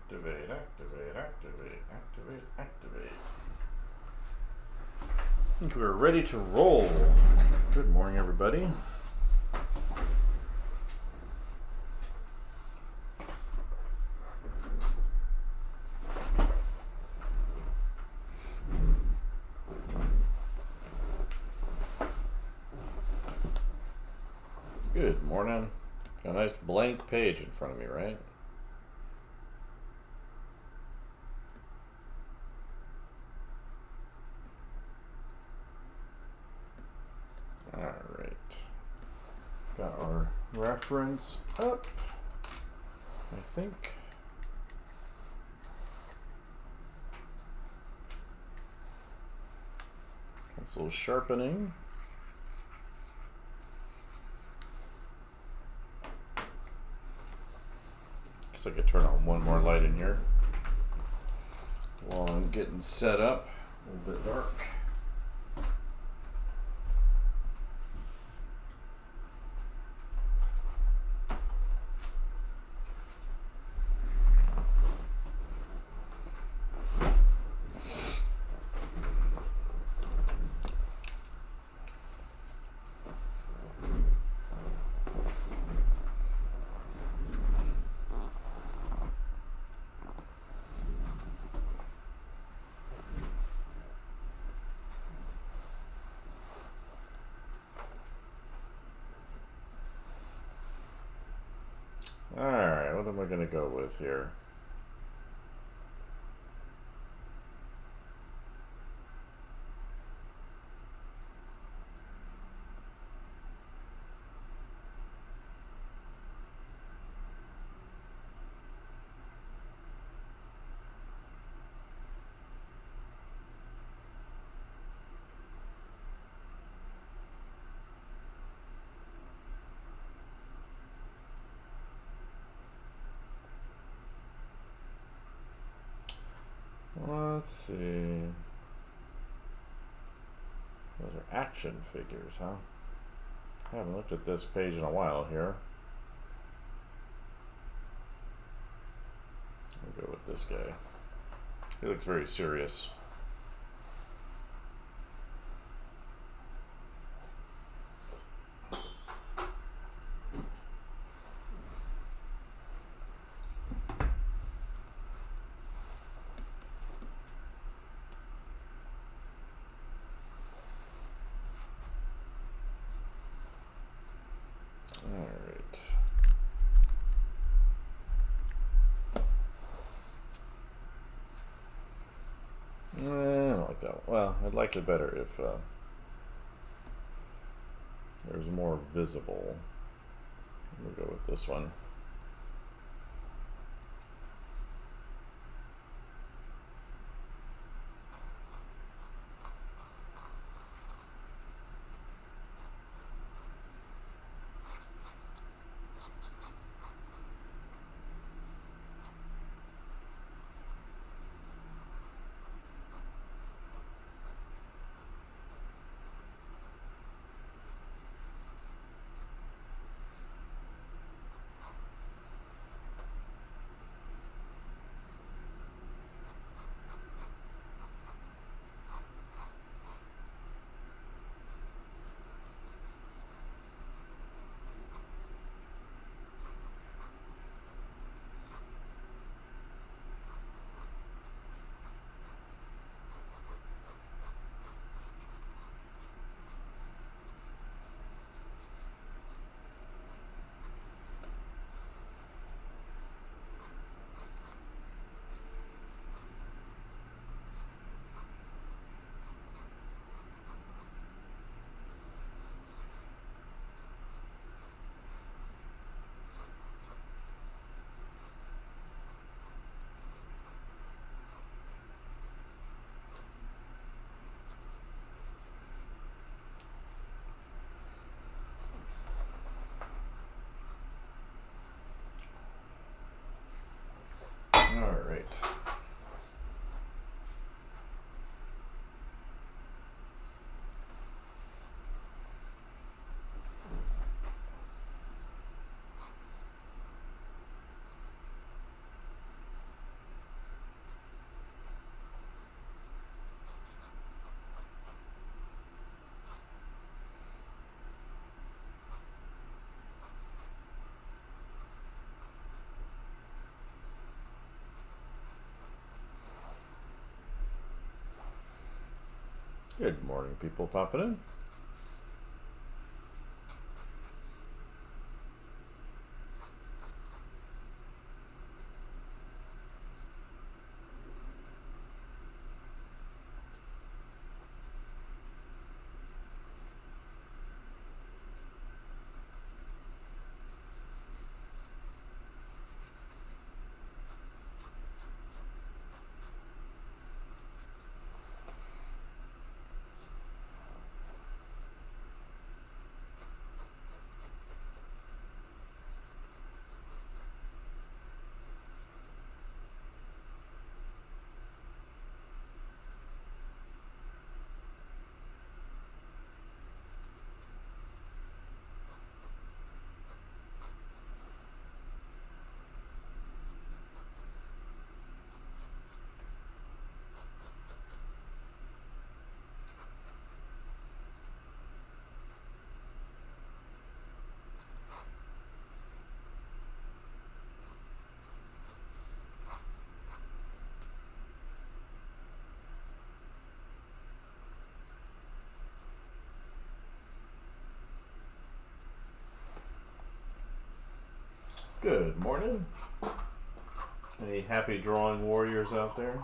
Activate, activate, activate, activate, activate. I think we're ready to roll. Good morning, everybody. Good morning. Got a nice blank page in front of me, right? Alright. Got our reference up, I think. Pencil sharpening. Guess I could turn on one more light in here while I'm getting set up. A little bit dark. Alright, what am I going to go with here? Let's see. Those are action figures, huh? I haven't looked at this page in a while here. I'll go with this guy. He looks very serious. I don't like that one. Well, I'd like it better if there's more visible. We'll go with this one. Good morning, people popping in. Good morning. Any happy drawing warriors out there?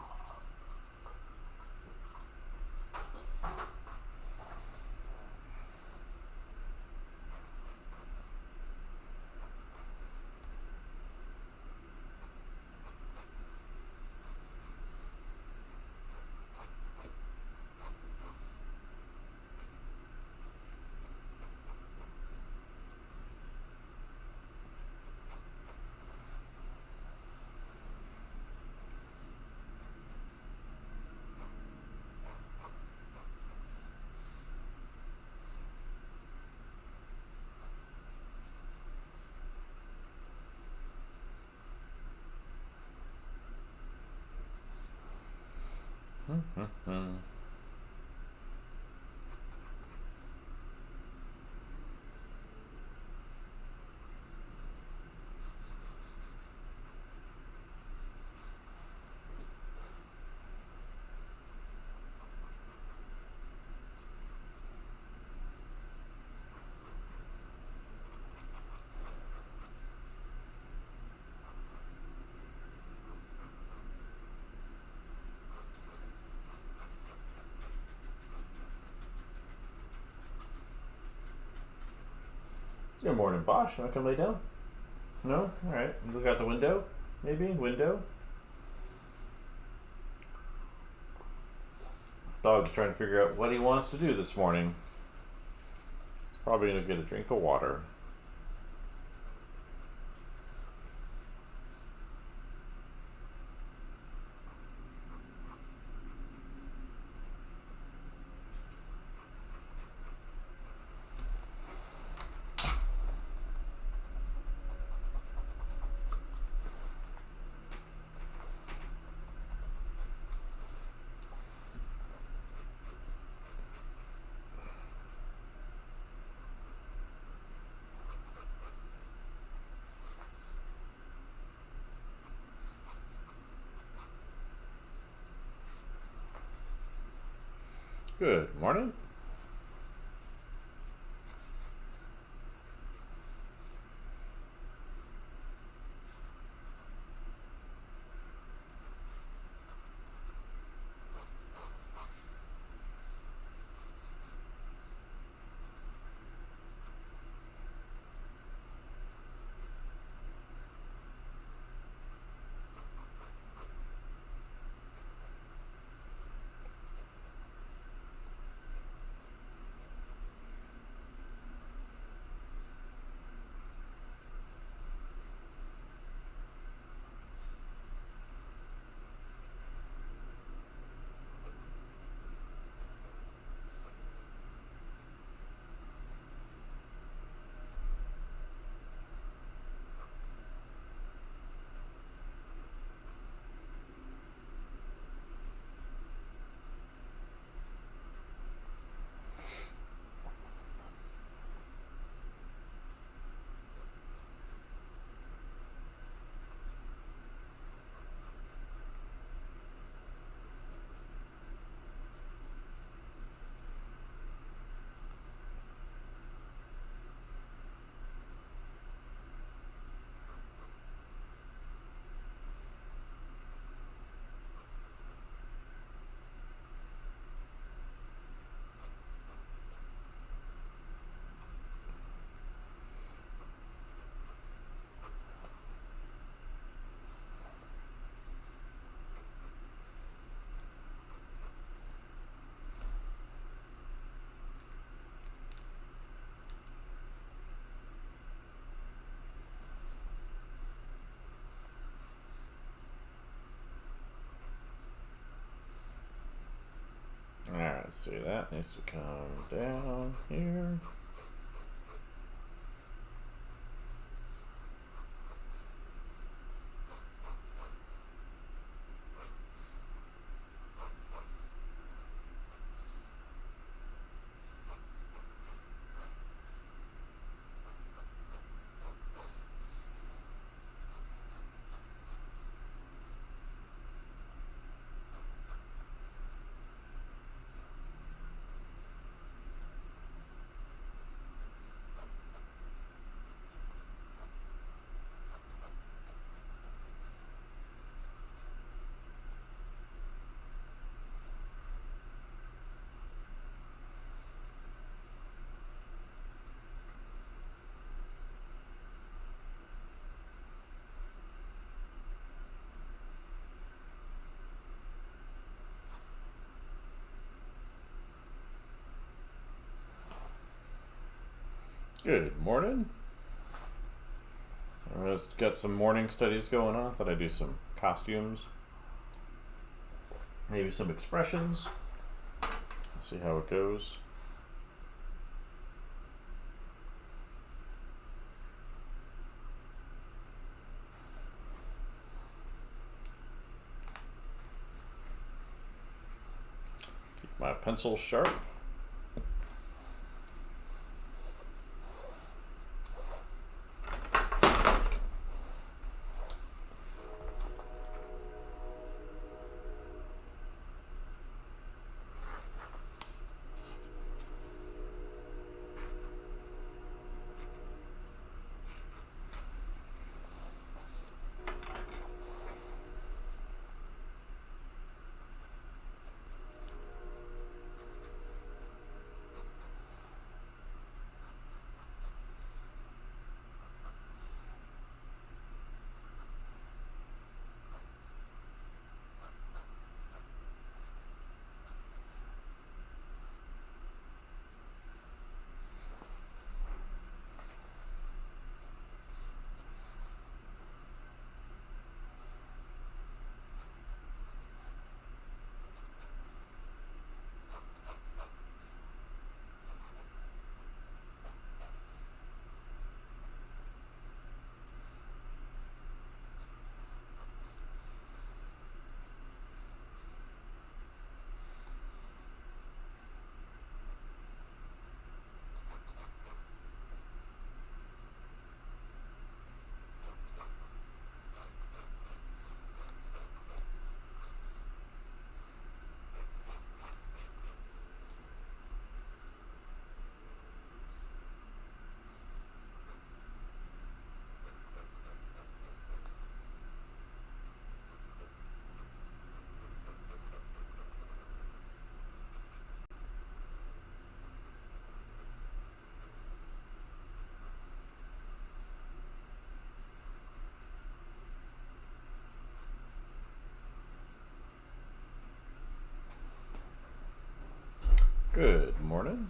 Good morning, Bosch. Want to come lay down? No? Alright. Look out the window? Maybe? Window? Dog's trying to figure out what he wants to do this morning. He's probably going to get a drink of water. Good morning. Alright, let's see, that needs to come down here. Good morning. I've got some morning studies going on. Thought I'd do some costumes, maybe some expressions. See how it goes. Keep my pencil sharp. Good morning.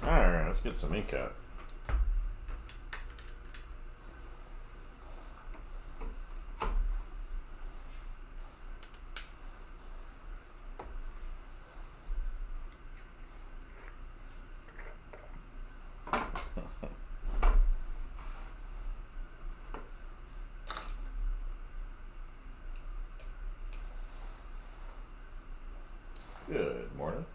Alright, let's get some ink out. Good morning.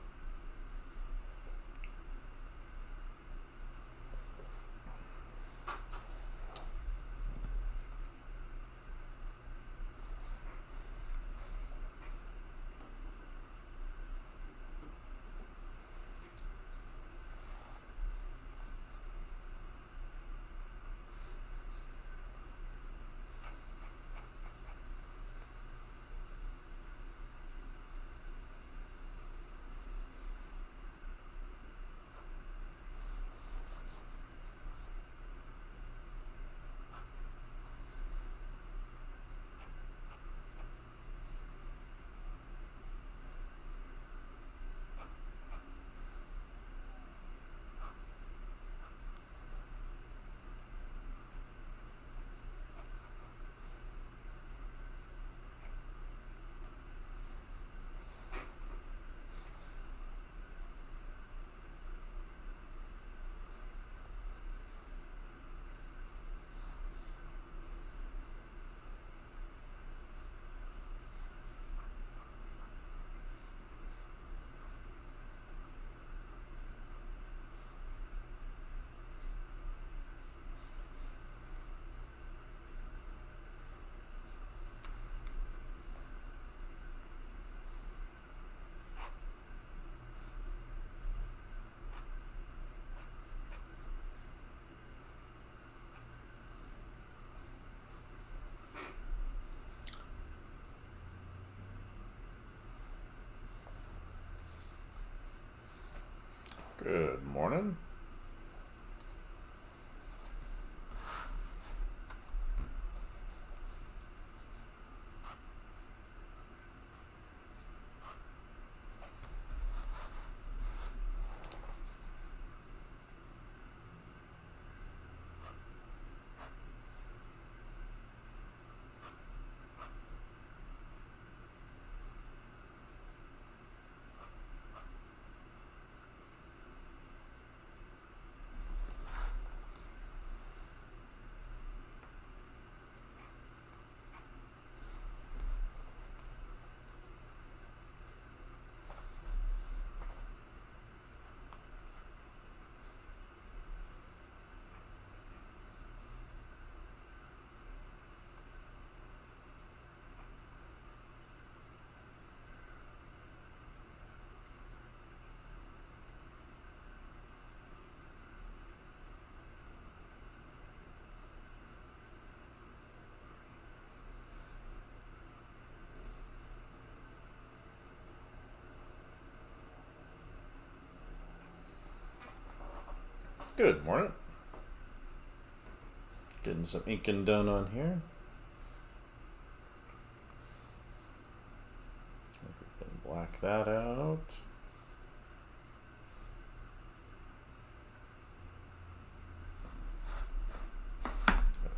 morning. Good morning. Getting some inking done on here. We can black that out. Got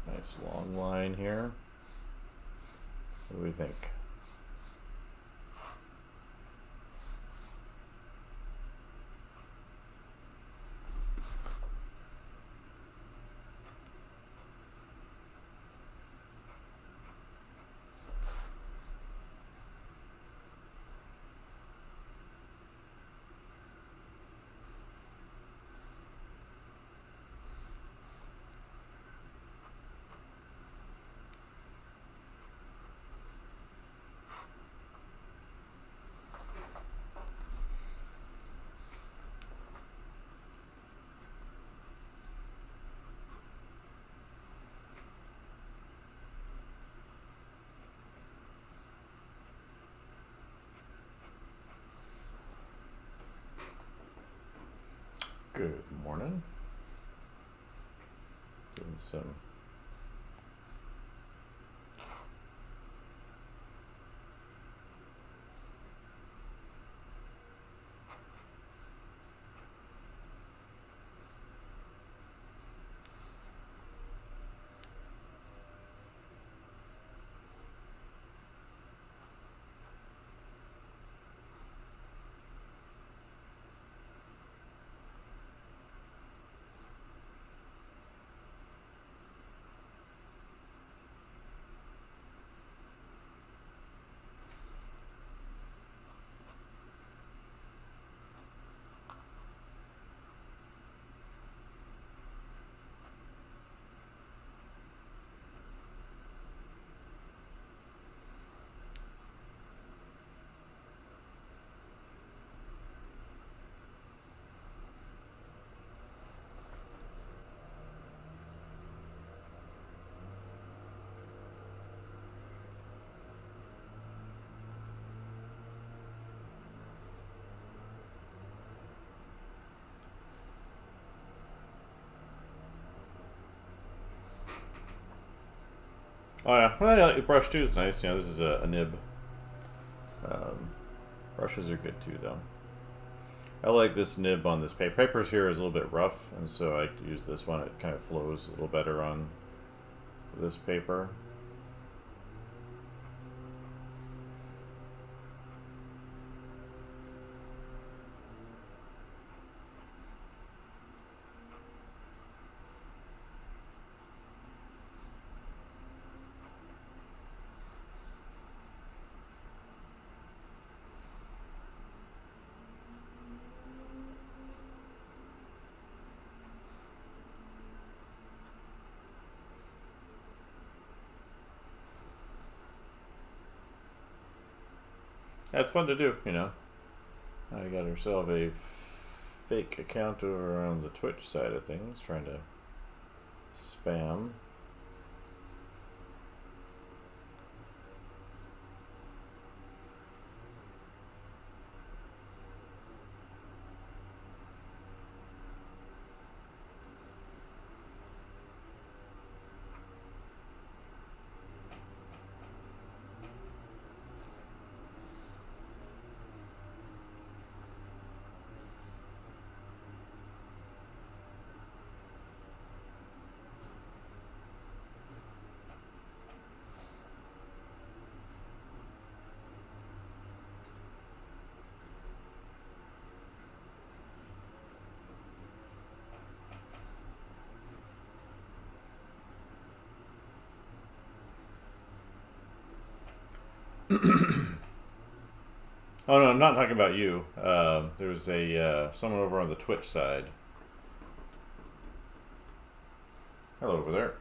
a nice long line here. What do we think? Good morning. Doing some oh yeah, well, yeah, brush too is nice. You know, this is a nib. Brushes are good too, though. I like this nib on this paper. Papers here is a little bit rough, and so I like to use this one. It kind of flows a little better on this paper. Yeah, it's fun to do, you know. I got herself a fake account over on the Twitch side of things, trying to spam. Oh no, I'm not talking about you. There's a someone over on the Twitch side. Hello over there.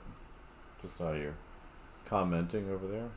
Just saw you commenting over there.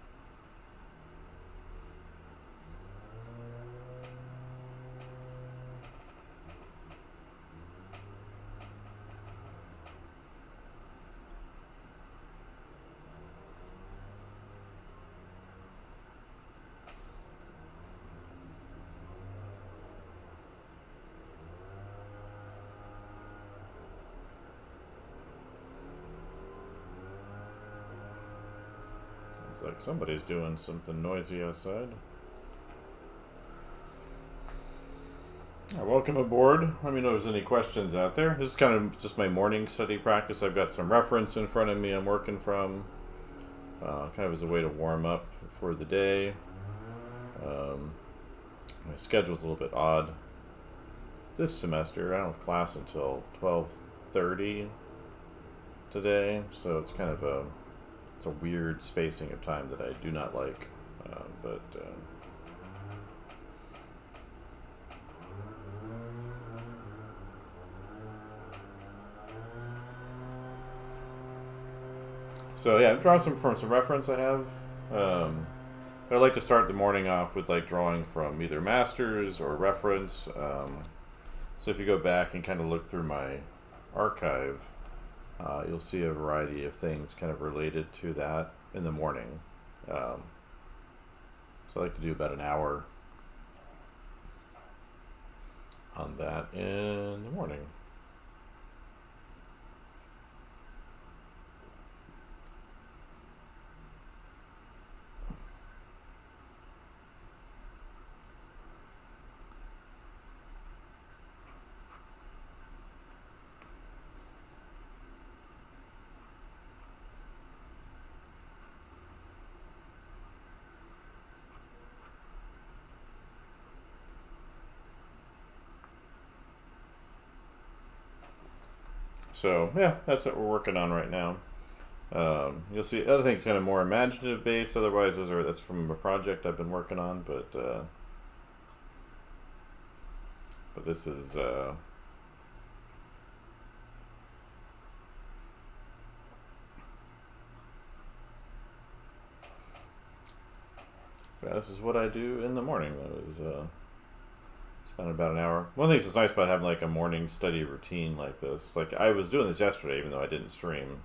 It's like somebody's doing something noisy outside. Welcome aboard. Let me know if there's any questions out there. This is kind of just my morning study practice. I've got some reference in front of me I'm working from. Kind of as a way to warm up for the day. My schedule's a little bit odd this semester. I don't have class until 12:30 today, so it's kind of a weird spacing of time that I do not like, but so yeah, draw from some reference I have. But I like to start the morning off with like drawing from either masters or reference. So if you go back and kind of look through my archive, you'll see a variety of things kind of related to that in the morning. So I like to do about an hour on that in the morning. So yeah, that's what we're working on right now. You'll see other things kind of more imaginative based. Otherwise, that's from a project I've been working on. But this is yeah, this is what I do in the morning. That is spend about an hour. One of the things that's nice about having like a morning study routine like this, like I was doing this yesterday, even though I didn't stream.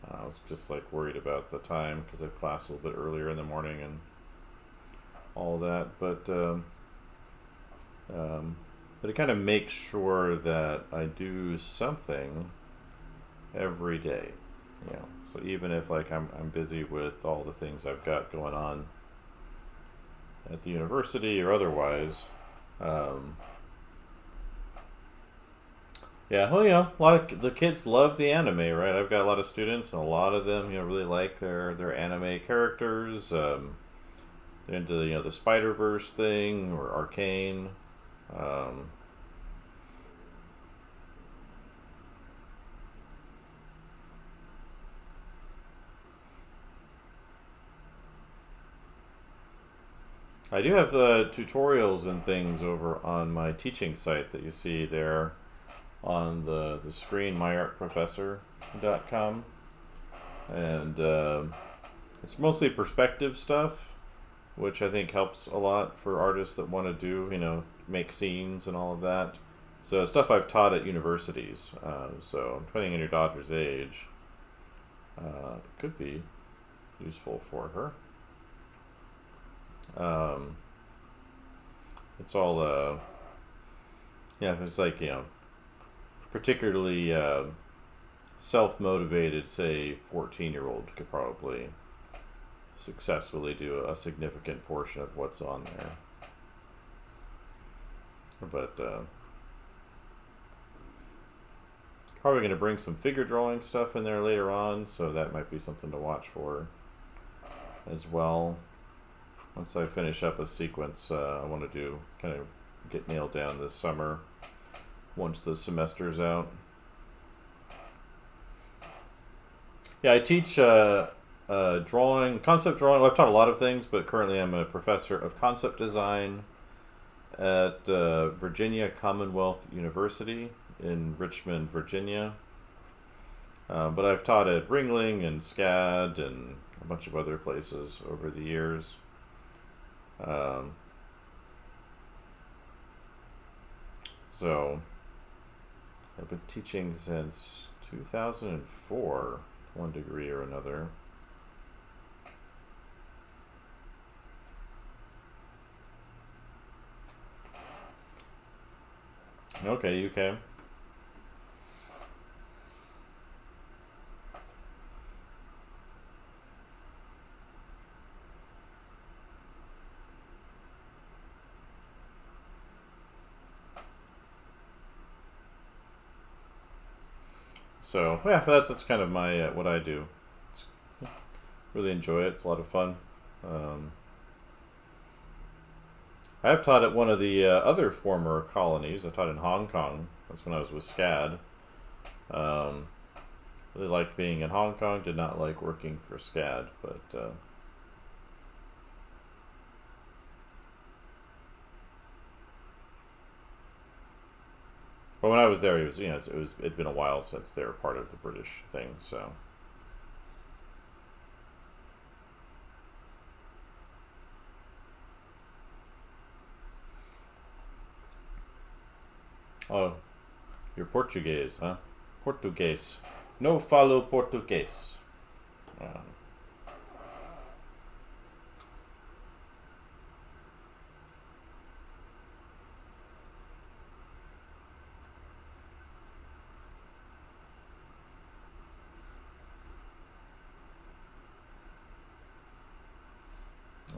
I was just like worried about the time because I have class a little bit earlier in the morning and all that. But it kind of makes sure that I do something every day. You know, so even if like I'm busy with all the things I've got going on at the university or otherwise. Yeah, well, you know, a lot of the kids love the anime, right? I've got a lot of students, and a lot of them, you know, really like their anime characters. They're into the Spider-Verse thing or Arcane. I do have tutorials and things over on my teaching site that you see there on the screen, myartprofessor.com. And it's mostly perspective stuff, which I think helps a lot for artists that want to do, make scenes and all of that. So stuff I've taught at universities. So depending on your daughter's age, it could be useful for her. It's all it's like particularly self-motivated, say 14-year-old could probably successfully do a significant portion of what's on there. But probably going to bring some figure drawing stuff in there later on, so that might be something to watch for as well. Once I finish up a sequence I want to do, kind of get nailed down this summer once the semester's out. Yeah, I teach concept drawing. Well, I've taught a lot of things, but currently I'm a professor of concept design at Virginia Commonwealth University in Richmond, Virginia. But I've taught at Ringling and SCAD and a bunch of other places over the years. So I've been teaching since 2004, one degree or another. Okay, UK. So yeah, that's kind of my what I do. It's, really enjoy it. It's a lot of fun. I have taught at one of the other former colonies. I taught in Hong Kong. That's when I was with SCAD. Really liked being in Hong Kong. Did not like working for SCAD, but when I was there, it'd been a while since they were part of the British thing. So oh, you're Portuguese, huh? Portuguese. No falo Portuguese.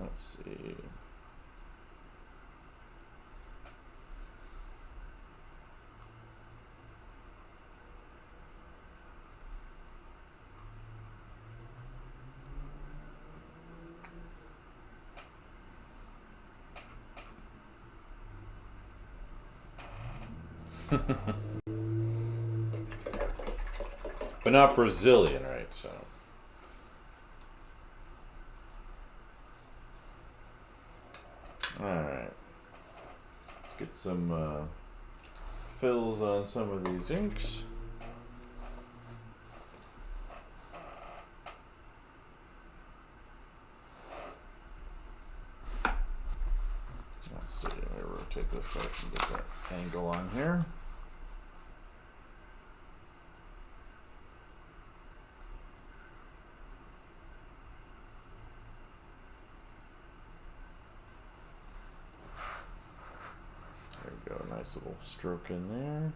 Let's see. But not Brazilian, right? So. Alright. Let's get some fills on some of these inks. Let's see, let me rotate this so I can get that angle on here. Nice little stroke in there.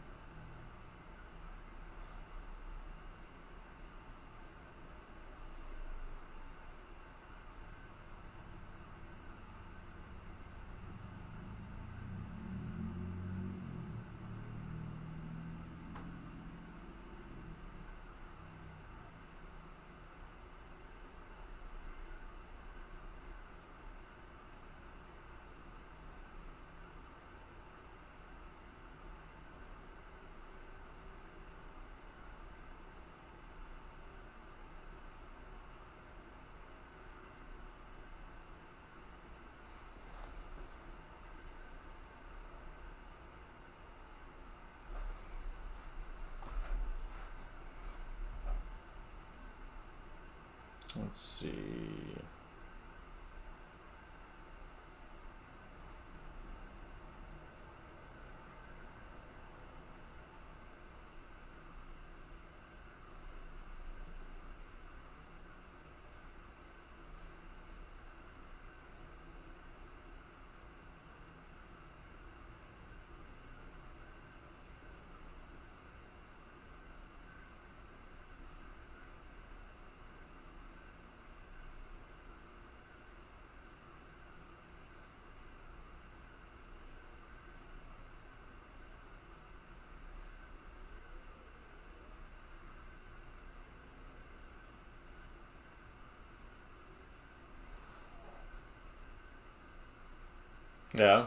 Let's see. Yeah.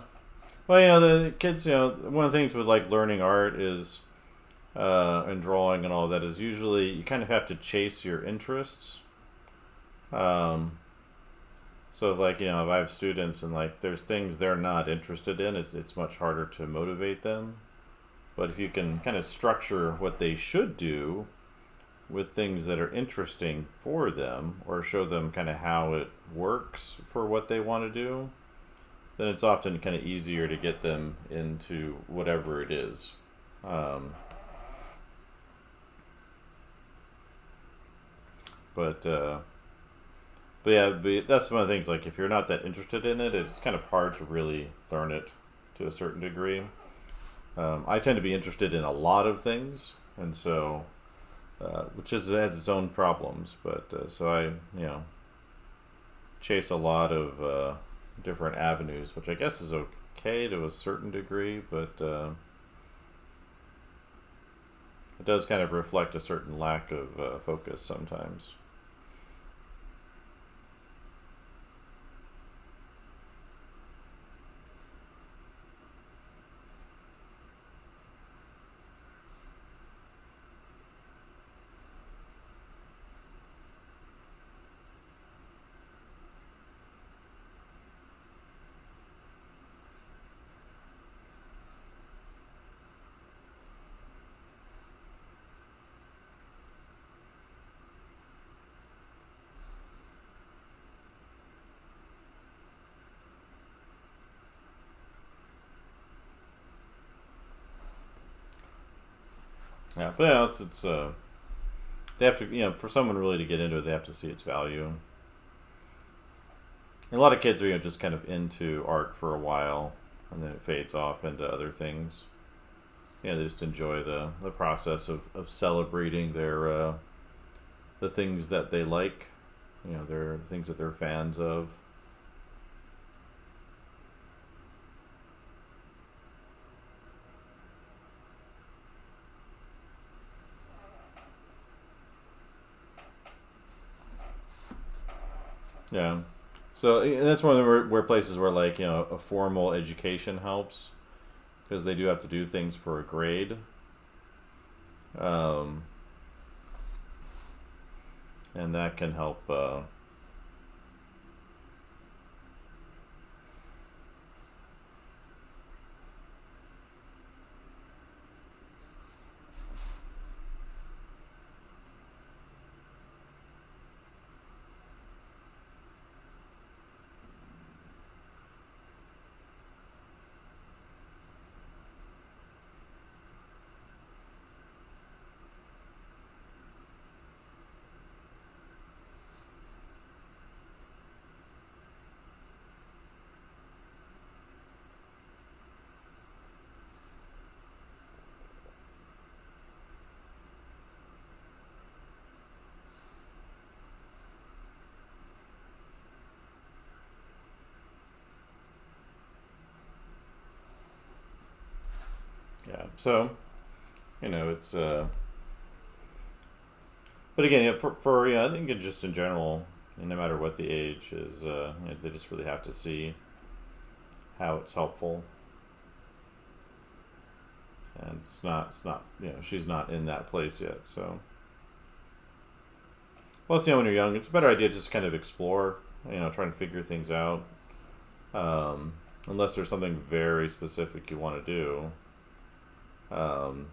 Well, the kids, one of the things with like learning art is, and drawing and all that is usually you kind of have to chase your interests. Um, so if, like, if I have students and like there's things they're not interested in, it's much harder to motivate them. But if you can kind of structure what they should do with things that are interesting for them, or show them kind of how it works for what they want to do, then it's often kind of easier to get them into whatever it is. Um, but uh, but yeah, that's one of the things. Like, if you're not that interested in it, it's kind of hard to really learn it to a certain degree. I tend to be interested in a lot of things, and so which has its own problems. But so I chase a lot of different avenues, which I guess is okay to a certain degree, but it does kind of reflect a certain lack of focus sometimes. Yeah, but yeah, it's they have to, for someone really to get into it, they have to see its value. And a lot of kids are, just kind of into art for a while, and then it fades off into other things. Yeah, they just enjoy the process of celebrating the things that they like, their things that they're fans of. Yeah. So that's one of the where places where, like, a formal education helps, because they do have to do things for a grade. Um, and that can help. Yeah. So it's. But again, for I think just in general, no matter what the age is, they just really have to see how it's helpful. And it's not she's not in that place yet. So plus, when you're young, it's a better idea to just kind of explore, try and figure things out. Um, Unless there's something very specific you want to do. Um,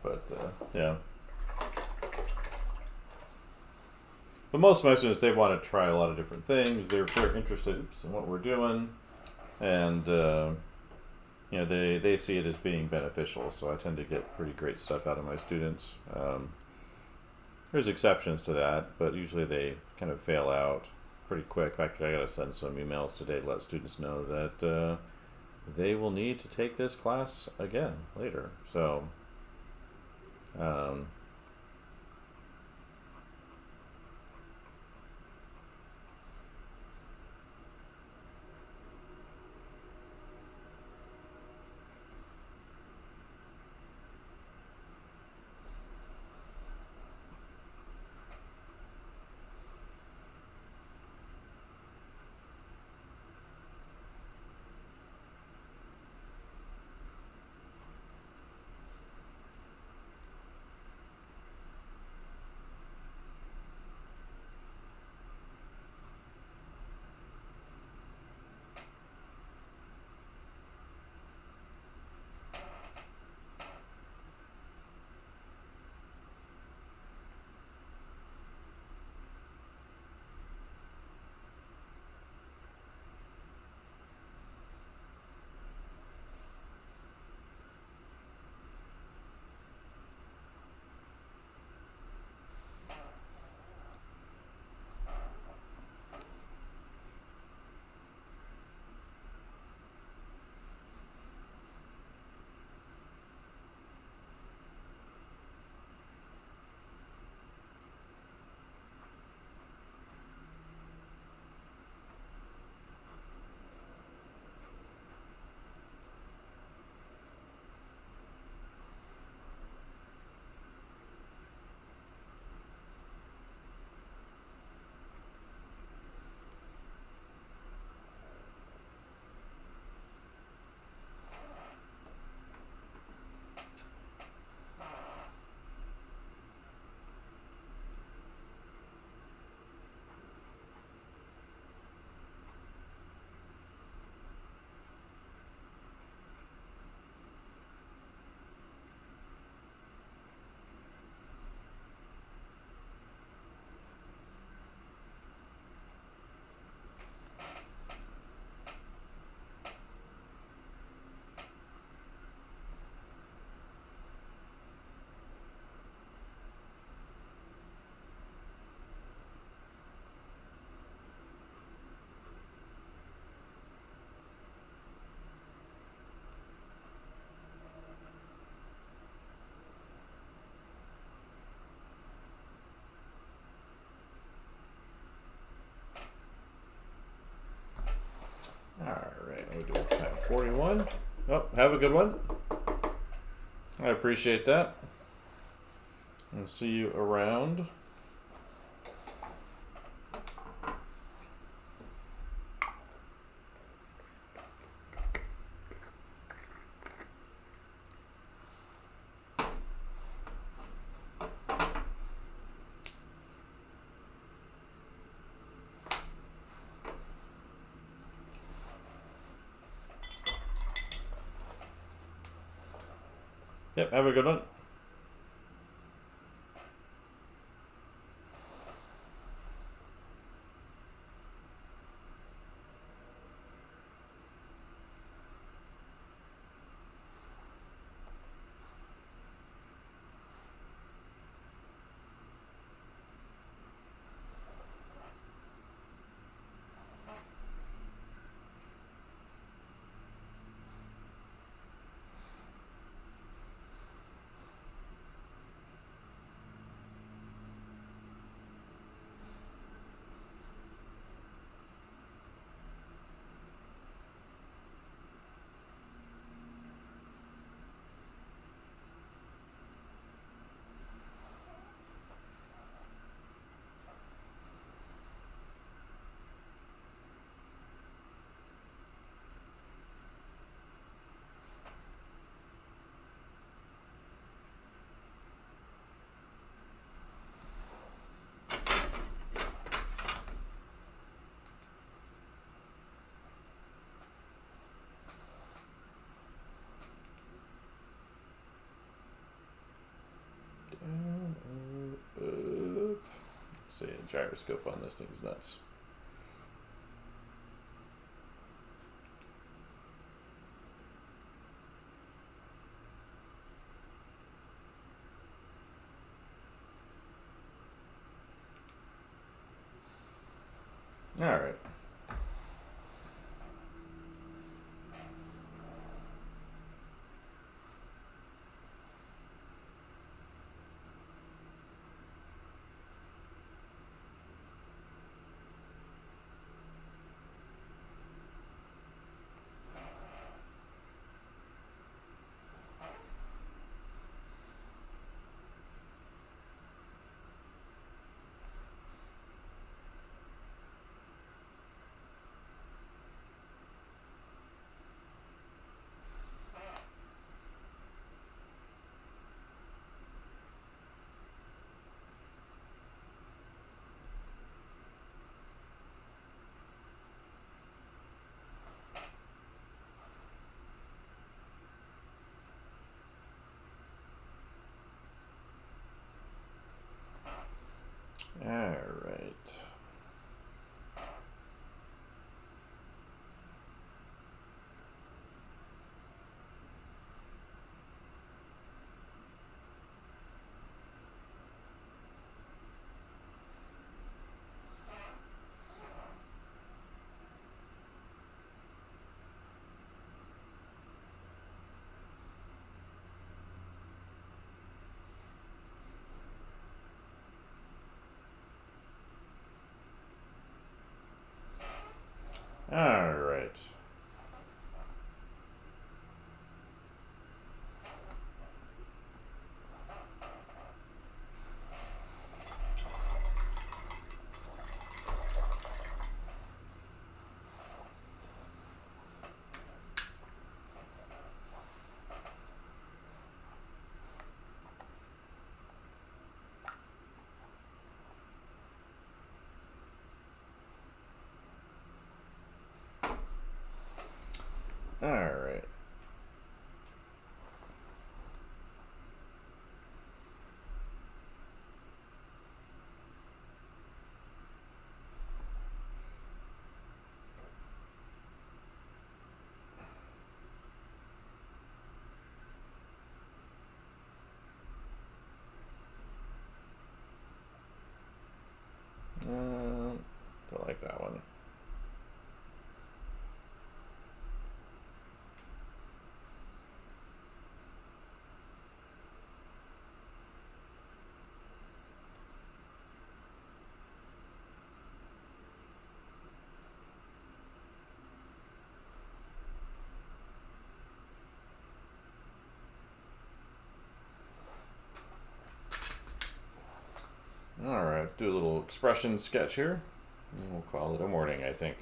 but yeah. But most of my students, they want to try a lot of different things. They're interested in what we're doing, and they see it as being beneficial. So I tend to get pretty great stuff out of my students. There's exceptions to that, but usually they kind of fail out pretty quick. In fact, I got to send some emails today to let students know that they will need to take this class again later. So, um, Alright, we'll do 41. Oh, have a good one. I appreciate that. And see you around. Yep, have a good one. See, a gyroscope on this thing's nuts. All right. All right. All right. All right. Don't like that one. All right, do a little expression sketch here. And we'll call it a morning, I think.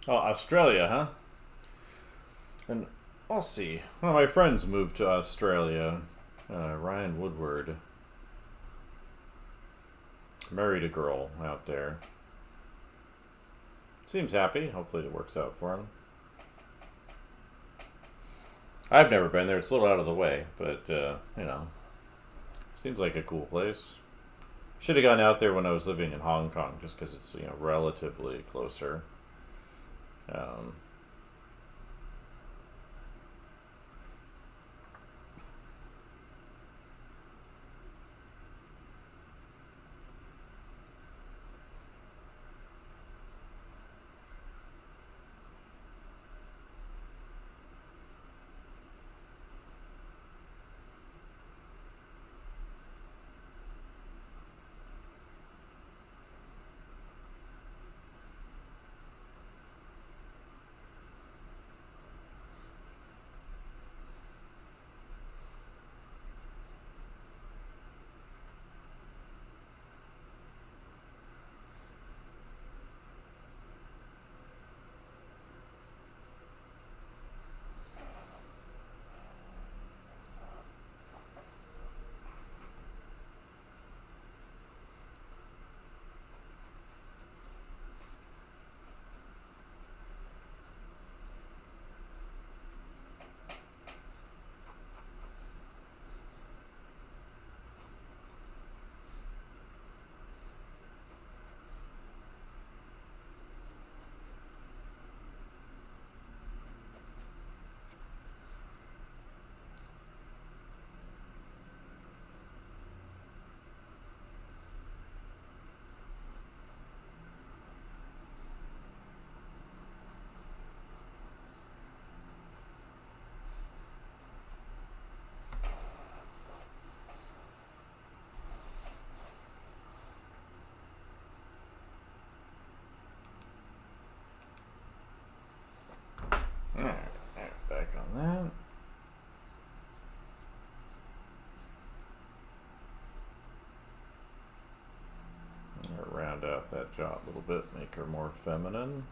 Oh, Australia, huh? And I'll see. One of my friends moved to Australia. Ryan Woodward married a girl out there. Seems happy. Hopefully it works out for him. I've never been there. It's a little out of the way, but seems like a cool place. Should have gone out there when I was living in Hong Kong, just because it's relatively closer. Um, out that job a little bit, make her more feminine.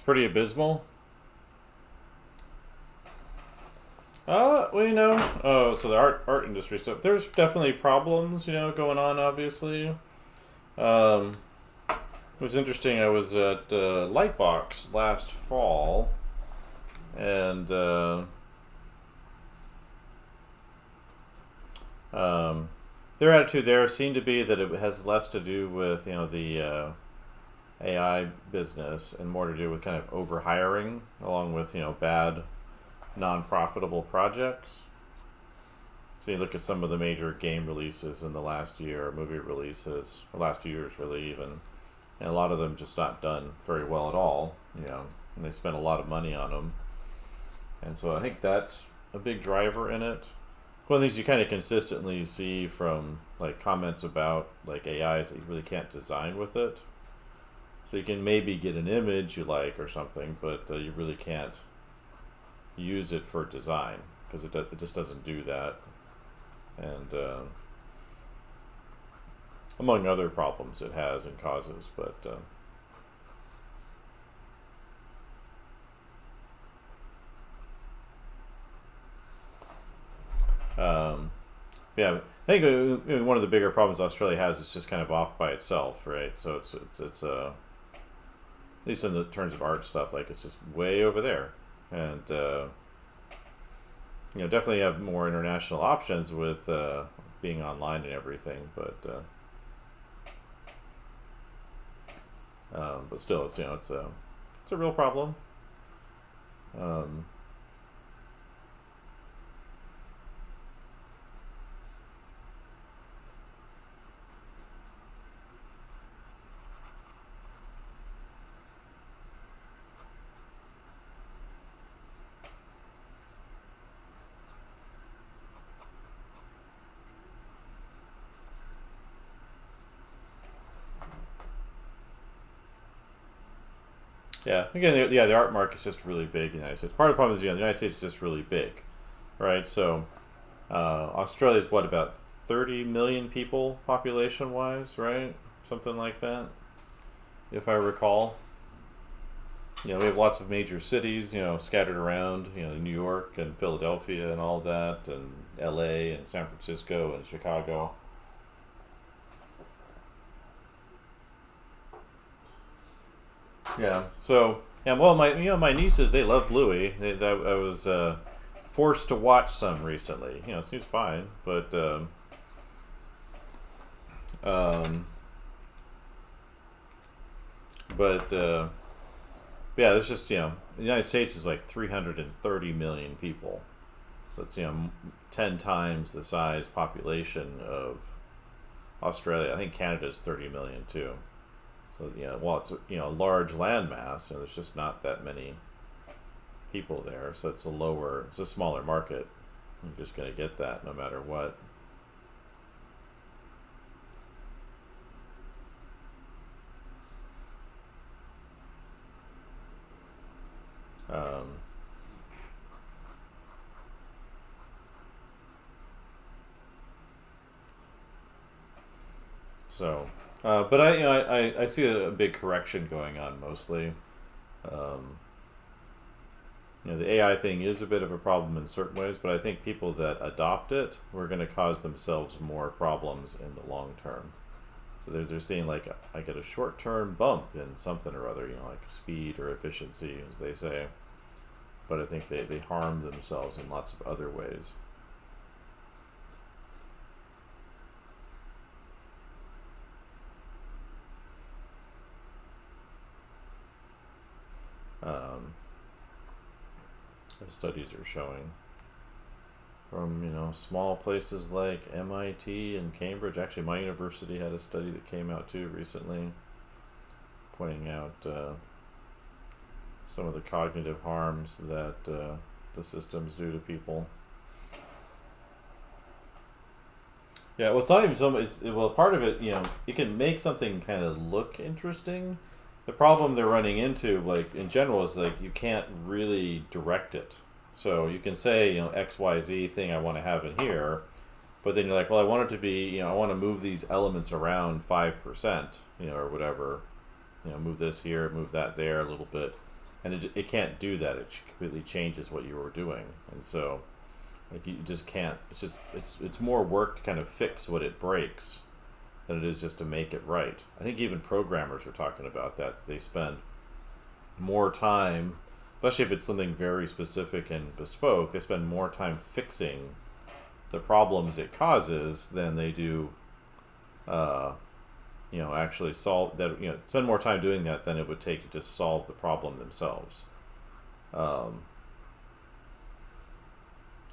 Pretty abysmal. Well, so the art industry stuff. There's definitely problems, going on. Obviously, it was interesting. I was at Lightbox last fall, and their attitude there seemed to be that it has less to do with the AI business and more to do with kind of overhiring, along with bad, non-profitable projects. So you look at some of the major game releases in the last year, movie releases, or last few years really even, and a lot of them just not done very well at all. And they spent a lot of money on them, and so I think that's a big driver in it. One of the things you kind of consistently see from like comments about like AI is that you really can't design with it. So you can maybe get an image you like or something, but you really can't use it for design because it just doesn't do that. And among other problems it has and causes, but yeah, I think one of the bigger problems Australia has is just kind of off by itself, right? So it's at least in the terms of art stuff, like it's just way over there, and definitely have more international options with being online and everything, but still, it's a real problem. Yeah, again, the art market's just really big in the United States. Part of the problem is, the United States is just really big, right? So, Australia's what, about 30 million people population-wise, right? Something like that, if I recall. We have lots of major cities, scattered around, New York and Philadelphia and all that, and LA and San Francisco and Chicago. Yeah. So well, my nieces, they love Bluey. I was forced to watch some recently. It seems fine, but yeah, there's just the United States is like 330 million people, so it's 10 times the size population of Australia. I think Canada's 30 million too. So while it's a large landmass, there's just not that many people there. So it's a smaller market. You're just going to get that no matter what. But I see a big correction going on mostly. The AI thing is a bit of a problem in certain ways, but I think people that adopt it were going to cause themselves more problems in the long term. So they're seeing like I get a short term bump in something or other, like speed or efficiency, as they say. But I think they harm themselves in lots of other ways. The studies are showing from small places like MIT and Cambridge. Actually, my university had a study that came out too recently, pointing out some of the cognitive harms that the systems do to people. Yeah, well, it's not even so much. Well, part of it, you can make something kind of look interesting. The problem they're running into, like in general, is like you can't really direct it. So you can say, X, Y, Z thing I want to have in here, but then you're like, well, I want it to be, I want to move these elements around 5%, or whatever. Move this here, move that there a little bit, and it can't do that. It completely changes what you were doing, and so. Like you just can't. It's more work to kind of fix what it breaks than it is just to make it right. I think even programmers are talking about that. They spend more time, especially if it's something very specific and bespoke. They spend more time fixing the problems it causes than they do, actually solve that. Spend more time doing that than it would take to just solve the problem themselves.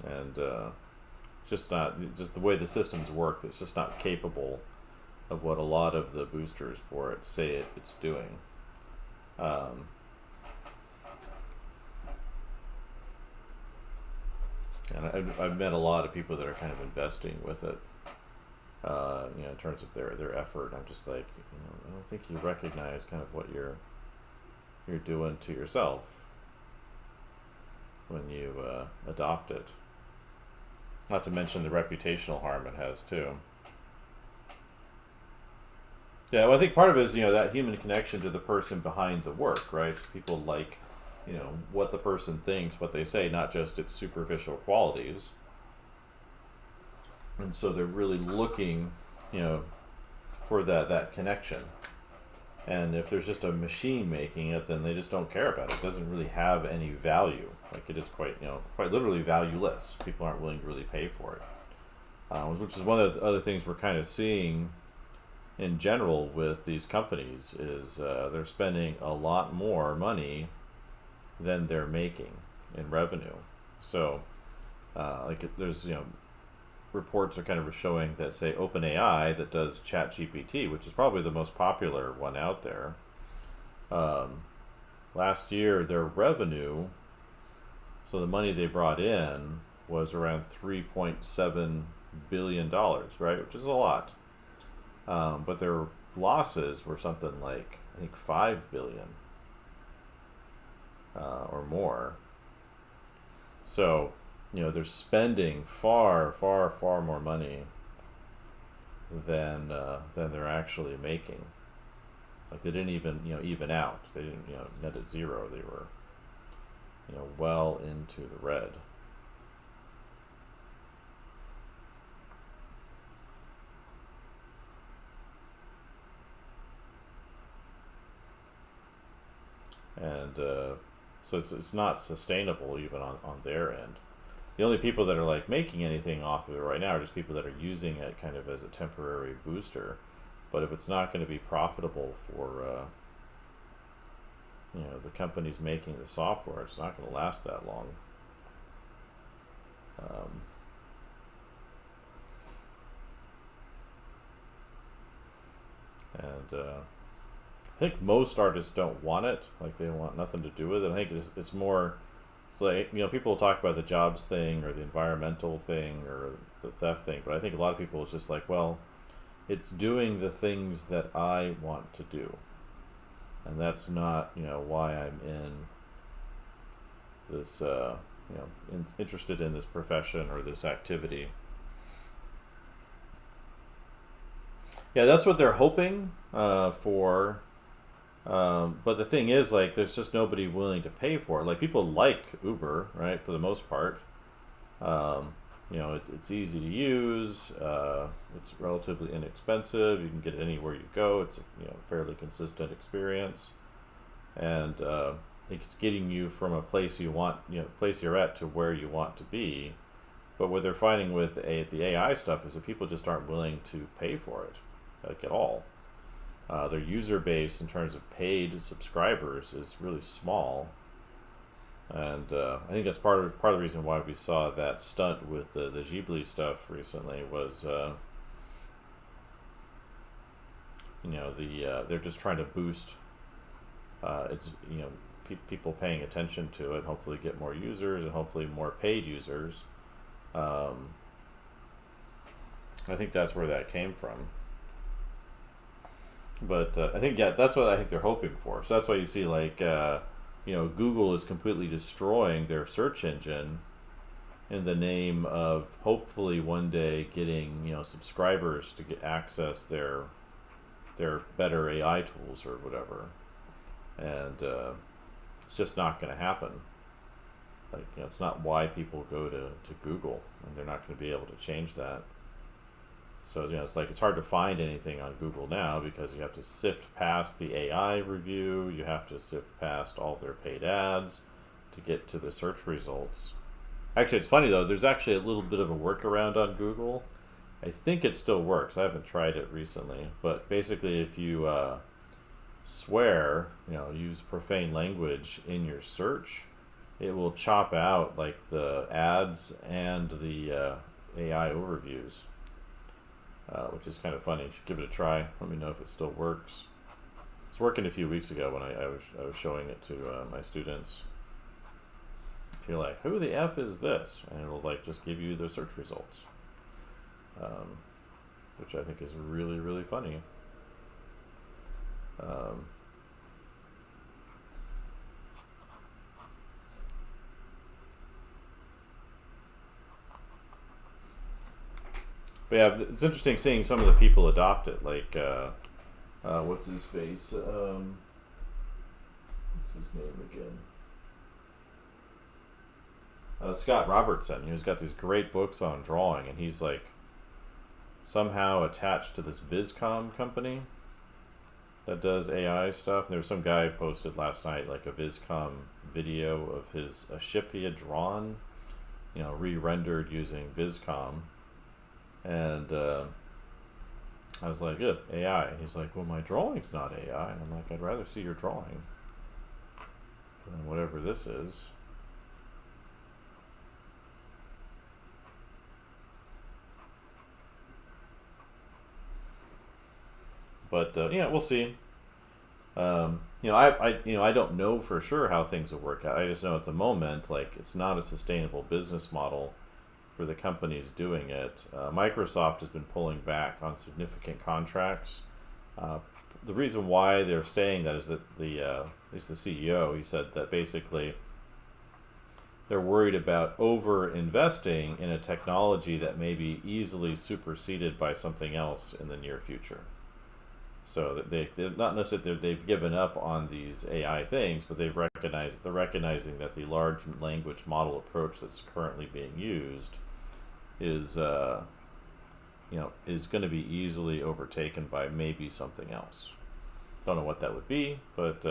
And just the way the systems work, it's just not capable of what a lot of the boosters for it say it's doing. And I've met a lot of people that are kind of investing with it, in terms of their effort. I'm just like, I don't think you recognize kind of what you're doing to yourself when you adopt it. Not to mention the reputational harm it has too. Yeah, well, I think part of it is that human connection to the person behind the work, right? So people like, what the person thinks, what they say, not just its superficial qualities. And so they're really looking, for that connection. And if there's just a machine making it, then they just don't care about it. It doesn't really have any value. Like it is quite literally valueless. People aren't willing to really pay for it, which is one of the other things we're kind of seeing in general with these companies is they're spending a lot more money than they're making in revenue. So, there's reports are kind of showing that say OpenAI that does ChatGPT, which is probably the most popular one out there. Last year, their revenue, so the money they brought in, was around $3.7 billion, right? Which is a lot. But their losses were something like, I think, $5 billion or more. So, they're spending far, far, far more money than they're actually making. Like they didn't even even out. They didn't net at zero. They were well into the red. And so it's not sustainable even on their end. The only people that are like making anything off of it right now are just people that are using it kind of as a temporary booster. But if it's not going to be profitable for the companies making the software, it's not going to last that long. I think most artists don't want it. Like they want nothing to do with it. I think it's more. It's like people talk about the jobs thing or the environmental thing or the theft thing, but I think a lot of people it's just like, well, it's doing the things that I want to do, and that's not why I'm in this interested in this profession or this activity. Yeah, that's what they're hoping for. But the thing is, like, there's just nobody willing to pay for it. Like, people like Uber, right, for the most part. It's easy to use. It's relatively inexpensive. You can get it anywhere you go. It's a fairly consistent experience, and it's getting you from a place you want, place you're at to where you want to be. But what they're finding with the AI stuff is that people just aren't willing to pay for it, like at all. Their user base in terms of paid subscribers is really small, and I think that's part of the reason why we saw that stunt with the Ghibli stuff recently was they're just trying to boost people paying attention to it, hopefully get more users and hopefully more paid users. Um, I think that's where that came from. But I think, yeah, that's what I think they're hoping for. So that's why you see, like, Google is completely destroying their search engine in the name of hopefully one day getting subscribers to get access their better AI tools or whatever, and it's just not going to happen. Like, it's not why people go to Google, and they're not going to be able to change that. So it's like it's hard to find anything on Google now because you have to sift past the AI review, you have to sift past all their paid ads to get to the search results. Actually, it's funny though, there's actually a little bit of a workaround on Google. I think it still works. I haven't tried it recently, but basically if you swear, use profane language in your search, it will chop out like the ads and the AI overviews. Which is kind of funny. You should give it a try. Let me know if it still works. It's working a few weeks ago when I was showing it to my students. If you're like, who the F is this? And it'll like just give you the search results, which I think is really, really funny. But yeah, it's interesting seeing some of the people adopt it. Like, what's his face? What's his name again? Scott Robertson. He's got these great books on drawing, and he's like somehow attached to this Viscom company that does AI stuff. And there was some guy posted last night like a Viscom video of a ship he had drawn, re-rendered using Viscom. And I was like, "Good, AI." And he's like, "Well, my drawing's not AI." And I'm like, "I'd rather see your drawing than whatever this is." But yeah, we'll see. I don't know for sure how things will work out. I just know at the moment, like, it's not a sustainable business model for the companies doing it. Microsoft has been pulling back on significant contracts. The reason why they're saying that is that at least the CEO, he said that basically they're worried about over investing in a technology that may be easily superseded by something else in the near future. So that they're not necessarily they've given up on these AI things, but they're recognizing that the large language model approach that's currently being used is going to be easily overtaken by maybe something else. Don't know what that would be, but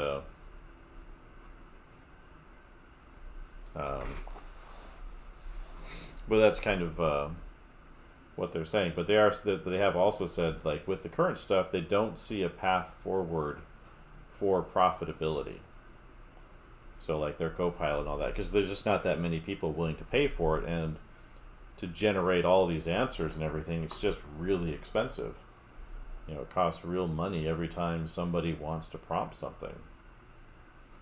that's kind of what they're saying. But they have also said, like, with the current stuff, they don't see a path forward for profitability. So like their Copilot and all that, because there's just not that many people willing to pay for it, and to generate all these answers and everything, it's just really expensive. It costs real money every time somebody wants to prompt something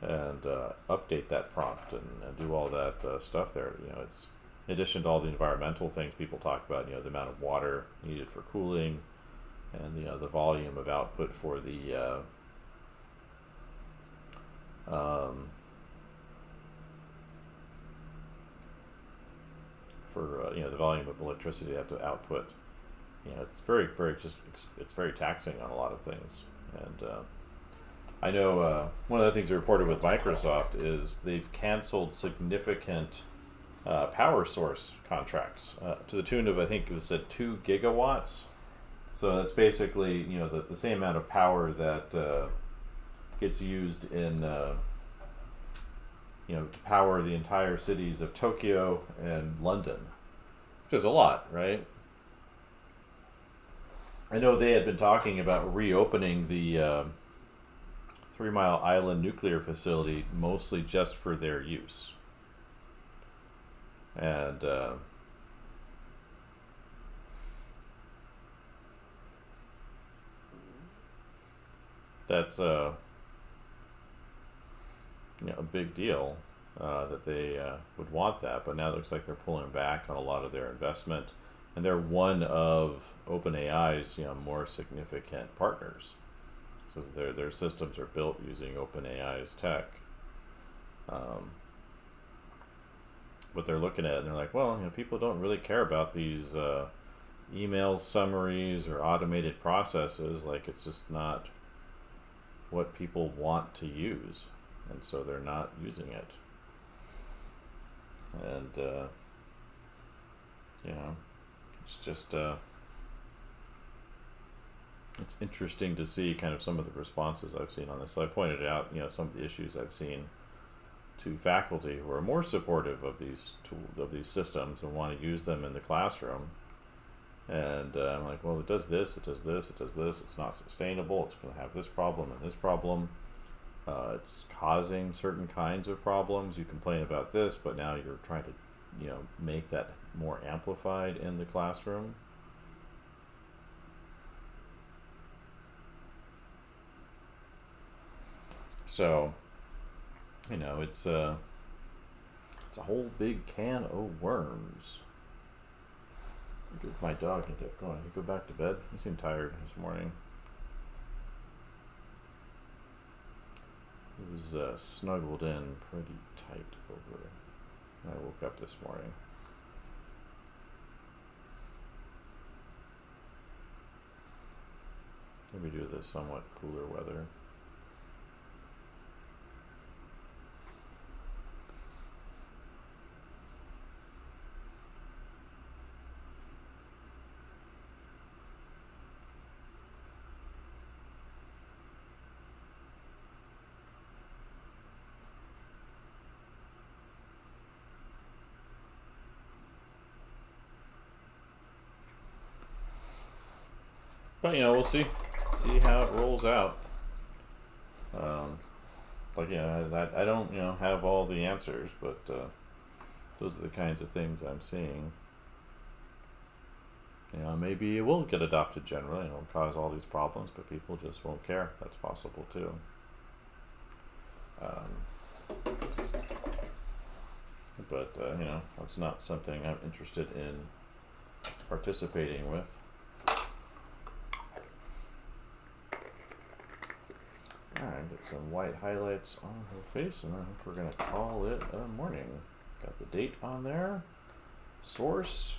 and update that prompt and do all that stuff there. It's in addition to all the environmental things people talk about, the amount of water needed for cooling and the volume of output for the the volume of electricity they have to output. It's very, very it's very taxing on a lot of things. And I know one of the things they reported with Microsoft is they've canceled significant power source contracts to the tune of, I think it was said, 2 gigawatts. So that's basically the same amount of power that gets used in to power the entire cities of Tokyo and London, which is a lot, right? I know they had been talking about reopening the 3 Mile Island nuclear facility mostly just for their use. And that's a big deal that they would want that, but now it looks like they're pulling back on a lot of their investment, and they're one of OpenAI's more significant partners. So their systems are built using OpenAI's tech. But they're looking at it and they're like, well, people don't really care about these email summaries or automated processes. Like, it's just not what people want to use, and so they're not using it. And it's just it's interesting to see kind of some of the responses I've seen on this. So I pointed out some of the issues I've seen to faculty who are more supportive of these these systems and want to use them in the classroom. And I'm like, well, it does this, it does this, it does this. It's not sustainable. It's going to have this problem and this problem. It's causing certain kinds of problems. You complain about this, but now you're trying to, make that more amplified in the classroom. So, it's a whole big can of worms. My dog can get going. You go back to bed. You seem tired this morning. He was snuggled in pretty tight over when I woke up this morning. Maybe due to the somewhat cooler weather. But we'll see how it rolls out. I don't have all the answers, but those are the kinds of things I'm seeing. Maybe it will get adopted generally and it'll cause all these problems, but people just won't care. That's possible too. But that's not something I'm interested in participating with. Alright, get some white highlights on her face, and I think we're going to call it a morning. Got the date on there. Source.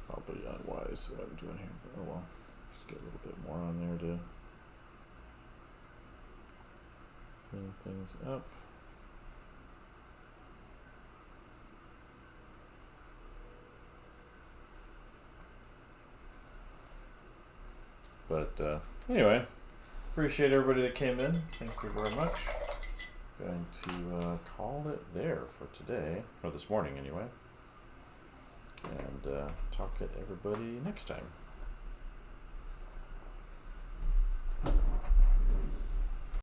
Probably unwise what I'm doing here, but oh well. Just get a little bit more on there to clean things up. But anyway, appreciate everybody that came in. Thank you very much. Going to call it there for today, or this morning anyway. And talk at everybody next time.